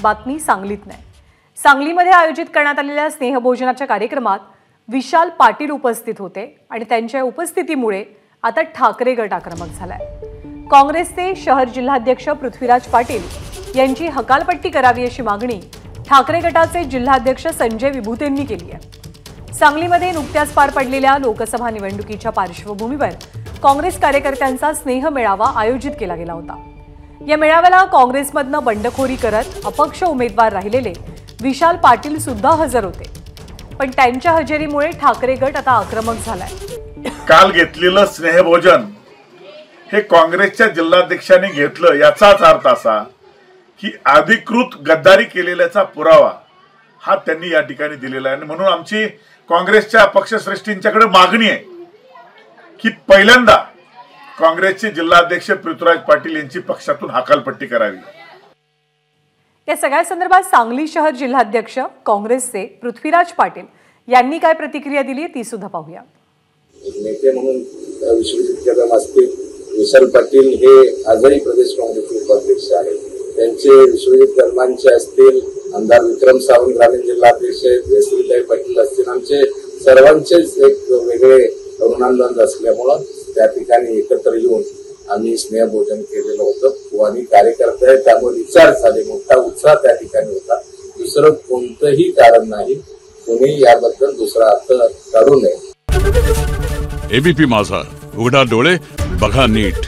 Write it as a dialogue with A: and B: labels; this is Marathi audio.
A: बातमी सांगलीत नाही। सांगलीमध्ये आयोजित करण्यात आलेल्या स्नेहभोजनाच्या कार्यक्रमात विशाल पाटील उपस्थित होते आणि त्यांच्या उपस्थितीमुळे आता ठाकरे गट आक्रमक झालाय। काँग्रेसचे शहर जिल्हाध्यक्ष पृथ्वीराज पाटील यांची हकालपट्टी करावी अशी मागणी ठाकरे गटाचे जिल्हाध्यक्ष संजय विभूतेंनी केली आहे। सांगलीमध्ये नुकत्याच पार पडलेल्या लोकसभा निवडणुकीच्या पार्श्वभूमीवर काँग्रेस कार्यकर्त्यांचा स्नेह मेळावा आयोजित केला गेला होता। या मेळाव्याला काँग्रेसमधनं बंडखोरी करत अपक्ष उमेदवार राहिलेले विशाल पाटील सुद्धा हजर होते, पण त्यांच्या हजेरीमुळे ठाकरे गट आता आक्रमक झालाय।
B: काल घेतलेलं स्नेहभोजन हे काँग्रेसच्या जिल्हाध्यक्षांनी घेतलं, याचाच अर्थ असा की अधिकृत गद्दारी केलेल्याचा पुरावा हा त्यांनी या ठिकाणी दिलेला आहे। म्हणून आमची काँग्रेसच्या पक्षश्रेष्ठींच्याकडे मागणी आहे की पहिल्यांदा काँग्रेसचे जिल्हाध्यक्ष पृथ्वीराज पाटील यांची पक्षातून हकालपट्टी करावी।
A: या सगळ्या संदर्भात सांगली शहर जिल्हाध्यक्ष काँग्रेसचे पृथ्वीराज पाटील यांनी काय प्रतिक्रिया दिली ती सुद्धा पाहूया।
C: नेते म्हणून विश्वजित कदम असतील, विशाल पाटील हे आजही प्रदेश काँग्रेसचे उपाध्यक्ष आहेत, त्यांचे विश्वजित कदमांचे असतील, आमदार विक्रम सावंत ग्रामीण जिल्हाध्यक्ष जयश्रीताई पाटील असतील, आमचे सर्वांचेच एक वेगळे ऋणांदन असल्यामुळं त्या ठिकाणी एकत्र येऊन आम्ही स्नेहभोजन केलेलं होतं आणि कार्यकर्ते आहेत त्यामुळे विचार झाले, मोठा उत्साह त्या ठिकाणी होता। दुसरं कोणतंही कारण नाही, कोणी याबद्दल दुसरा अर्थ काढू नये।
D: एबीपी माझा, उघडा डोळे बघा नीट।